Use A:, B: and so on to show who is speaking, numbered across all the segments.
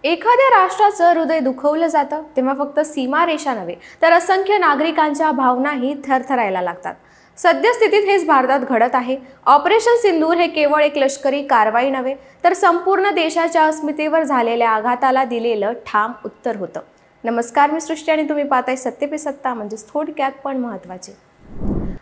A: एखाद्या राष्ट्राचं हृदय दुखवलं जातं तेव्हा फक्त सीमारेषा नव्हे तर असंख्य नागरिकांच्या भावनाही थरथरायला लागतात। सद्यस्थितीत हेच भारतात घडत आहे। ऑपरेशन सिंदूर हे केवळ एक लष्करी कारवाई नव्हे तर संपूर्ण देशाच्या अस्मितेवर झालेल्या आघाताला दिलेलं ठाम उत्तर होतं। नमस्कार, मी सृष्टी आणि तुम्ही पाहताय सत्य पे सत्ता, म्हणजे थोडक्यात पण महत्त्वाचे।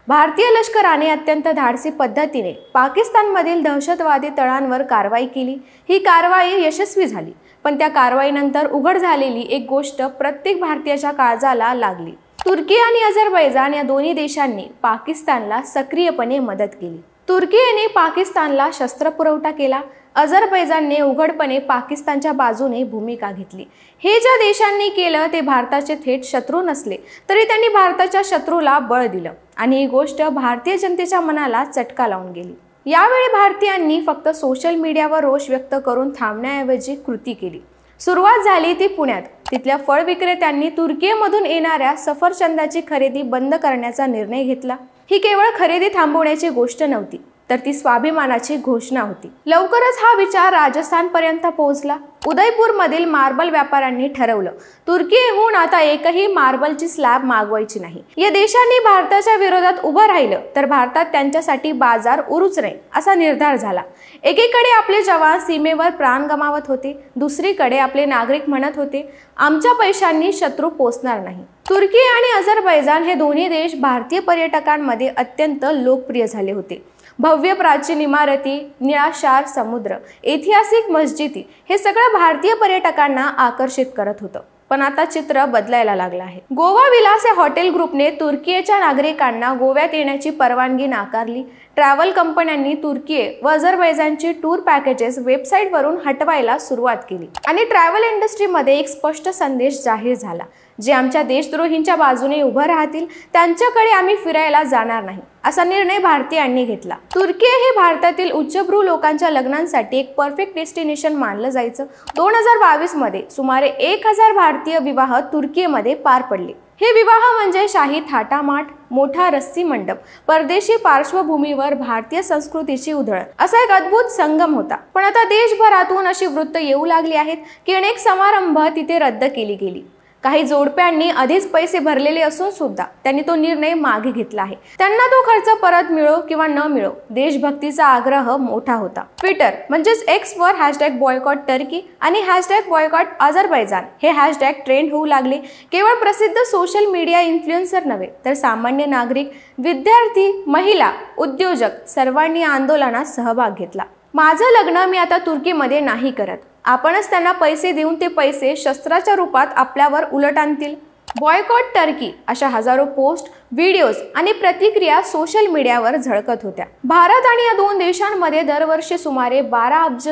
A: भारतीय लष्कराने अत्यंत धाडसी पद्धतीने पाकिस्तानमधील दहशतवादी तळांवर कारवाई केली। ही कारवाई यशस्वी झाली, पण त्या कारवाईनंतर उघड झालेली एक गोष्ट प्रत्येक भारतीयाच्या काळजाला लागली। तुर्की आणि अझरबैजान या दोन्ही देशांनी पाकिस्तानला सक्रियपणे मदत केली। तुर्कीने पाकिस्तानला शस्त्र पुरवठा केला, अझरबैजानने उघडपणे पाकिस्तानच्या बाजूने भूमिका घेतली। हे ज्या देशांनी केलं ते भारताचे थेट शत्रू नसले तरी त्यांनी भारताच्या शत्रूला बळ दिलं आणि ही गोष्ट भारतीय जनतेच्या मनाला चटका लावून गेली। यावेळी भारतीयांनी फक्त सोशल मीडियावर रोष व्यक्त करून थांबण्याऐवजी कृती केली। सुरुवात झाली ती पुण्यात। तिथल्या फळ विक्रेत्यांनी तुर्कीमधून येणाऱ्या सफरचंदाची खरेदी बंद करण्याचा निर्णय घेतला। ही केवळ खरेदी थांबवण्याची गोष्ट नव्हती, तर ती स्वाभिमानाची घोषणा होती। लवकरच हा विचार राजस्थानपर्यंत पोहोचला। उदयपूरमधील मार्बल व्यापाऱ्यांनी ठरवलं, तुर्कीहून आता एकही मार्बलची स्लॅब मागवायची नाही। या देशांनी भारताच्या विरोधात उभं राहिलं तर भारतात त्यांच्यासाठी बाजार उरूच नये असा निर्धार झाला। एकीकडे आपले जवान सीमेवर प्राण गमावत होते, दुसरीकडे आपले नागरिक म्हणत होते, आमच्या पैशांनी शत्रू पोचणार नाही। तुर्की आणि अझरबैजान हे दोन्ही देश भारतीय पर्यटकांमध्ये अत्यंत लोकप्रिय झाले होते। भव्य प्राचीन इमारती, निळाशार समुद्र, ऐतिहासिक मस्जिदी हे सगळं भारतीय पर्यटकांना आकर्षित करत होतं। पण आता चित्र बदलायला लागलं आहे। गोवा विलास या हॉटेल ग्रुपने तुर्कीच्या नागरिकांना गोव्यात येण्याची परवानगी नाकारली। ट्रॅव्हल कंपन्यांनी तुर्की व अझरबैजानची टूर पॅकेजेस वेबसाईटवरून हटवायला सुरुवात केली आणि ट्रॅव्हल इंडस्ट्रीमध्ये एक स्पष्ट संदेश जाहीर झाला, जे आमच्या देशद्रोहींच्या बाजूने उभं राहतील त्यांच्याकडे आम्ही फिरायला जाणार नाही असा निर्णय भारतीयांनी घेतला। तुर्की हे भारतातील उच्चभ्रू लोकांच्या लग्नांसाठी एक परफेक्ट डेस्टिनेशन मानलं जायचं। 2022 मध्ये सुमारे 1000 भारतीय विवाह तुर्कीमध्ये पार पडले। हे विवाह म्हणजे शाही थाटामाट, मोठा रस्सी मंडप, परदेशी पार्श्वभूमीवर भारतीय संस्कृतीची उधळण असा एक अद्भुत संगम होता। पण आता देशभरातून अशी वृत्त येऊ लागली आहेत की अनेक समारंभ तिथे रद्द केली गेली। काही जोडप्यांनी आधीच पैसे भरलेले असून सुद्धा त्यांनी तो निर्णय मागे घेतला आहे। त्यांना तो खर्च परत मिळो किंवा न मिळो, देशभक्तीचा आग्रह मोठा होता। ट्विटर म्हणजेच एक्सवर #बॉयकॉट टर्की आणि #बॉयकॉट अझरबैजान हे हॅशटॅग ट्रेंड होऊ लागले। केवळ प्रसिद्ध सोशल मीडिया इन्फ्लुएन्सर नव्हे तर सामान्य नागरिक, विद्यार्थी, महिला, उद्योजक सर्वांनी आंदोलनात सहभाग घेतला। माझं लग्न मी आता तुर्कीमध्ये नाही करत, आपणच त्यांना पैसे देऊन ते पैसे शस्त्राच्या रूपात आपल्यावर उलट आणतील। बॉयकॉट टर्की अशा हजारो पोस्ट, व्हिडिओज आणि प्रतिक्रिया सोशल मीडियावर झळकत होत्या। भारत आणि या दोन देशांमध्ये दरवर्षी सुमारे $12 अब्ज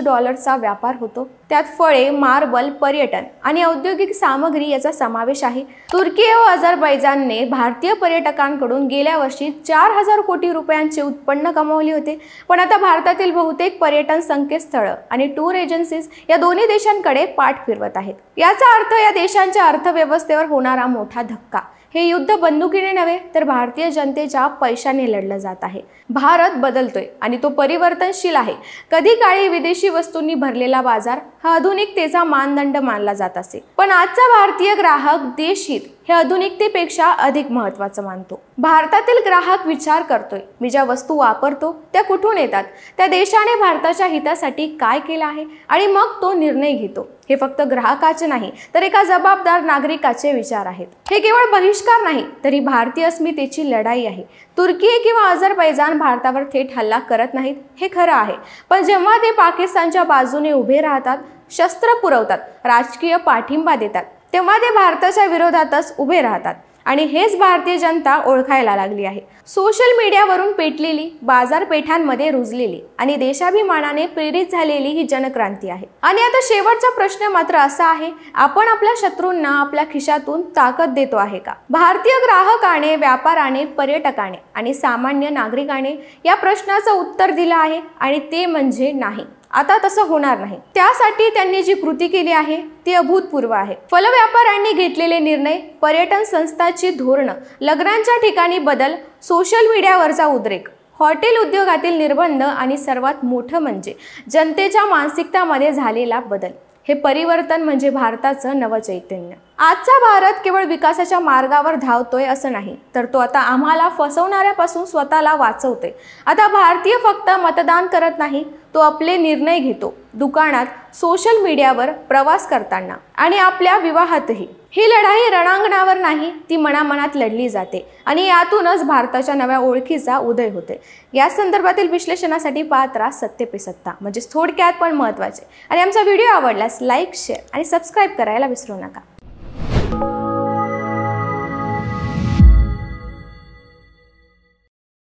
A: व्यापार होतो। त्यात फळे, मार्बल, पर्यटन आणि औद्योगिक सामग्री याचा समावेश आहे। तुर्की व अझरबैजानने भारतीय पर्यटकांकडून गेल्या वर्षी 4000 कोटी रुपयांचे उत्पन्न कमावले होते। पण आता भारतातील बहुतेक पर्यटन संकेतस्थळ आणि टूर एजन्सीज या दोन्ही देशांकडे पाठ फिरवत आहेत। याचा अर्थ या देशांच्या अर्थव्यवस्थेवर होणारा मोठा धक्का हे युद्ध बंदुकीने नव्हे तर भारतीय जनतेच्या पैशाने लढलं जात आहे। भारत बदलतोय आणि तो परिवर्तनशील आहे। कधी काळी विदेशी वस्तूंनी भरलेला बाजार हा आधुनिकतेचा मानदंड मानला जात असे, पण आजचा भारतीय ग्राहक देशहित हे आधुनिकतेपेक्षा अधिक महत्त्वाचं मानतो। भारतातील ग्राहक विचार करतोय, मी ज्या वस्तू वापरतो त्या कुठून येतात, त्या देशाने भारताच्या हितासाठी काय केलं आहे आणि मग तो निर्णय घेतो। हे फक्त ग्राहकाचे नाही तर एका जबाबदार नागरिकाचे विचार आहेत। हे केवळ बहिष्कार नाही तर ही भारतीय अस्मितेची लढाई आहे। तुर्की किंवा अझरबैजान भारतावर थेट हल्ला करत नाहीत, हे खरं आहे, पण जेव्हा ते पाकिस्तानच्या बाजूने उभे राहतात, शस्त्र पुरवतात, राजकीय पाठिंबा देतात, तेव्हा ते भारताच्या विरोधातच उभे राहतात आणि हेच भारतीय जनता ओळखायला लागली आहे। सोशल मीडियावरून पेटलेली, बाजारपेठांमध्ये रुजलेली आणि देशाभिमानाने प्रेरित झालेली ही जनक्रांती आहे। आणि आता शेवटचा प्रश्न मात्र असा आहे, आपण आपल्या शत्रूंना आपल्या खिशातून ताकद देतो आहे का? भारतीय ग्राहकाने, व्यापाराने, पर्यटकाने आणि सामान्य नागरिकाने या प्रश्नाचं उत्तर दिलं आहे आणि ते म्हणजे नाही। आता तसं होणार नाही। त्यासाठी त्यांनी जी कृती केली आहे ती अभूतपूर्व आहे। फलव्यापाऱ्यांनी घेतलेले निर्णय, पर्यटन संस्थांची धोरणं, लग्नांच्या ठिकाणी बदल, सोशल मीडियावरचा उद्रेक, हॉटेल उद्योगातील निर्बंध आणि सर्वात मोठं म्हणजे जनतेच्या मानसिकतामध्ये झालेला बदल, हे परिवर्तन म्हणजे भारताचं नवचैतन्य. आजचा भारत केवळ विकासाच्या मार्गावर धावतोय असं नाही, तर तो आता आम्हाला फसवणाऱ्यापासून स्वतःला वाचवतोय. आता भारतीय फक्त मतदान करत नाही, तो आपले निर्णय घेतो. दुकानात, सोशल मीडियावर, प्रवास करताना आणि आपल्या विवाहातही. ही लढाई रणांगणावर नाही, ती मनामनात लढली जाते आणि यातूनच भारताच्या नव्या ओळखीचा उदय होते. या संदर्भातील विश्लेषणासाठी पाहत राहा सत्य पे सत्ता, म्हणजे थोडक्यात पण महत्त्वाचे. आणि आमचा व्हिडिओ आवडल्यास लाईक, शेअर आणि सबस्क्राईब करायला विसरू नका.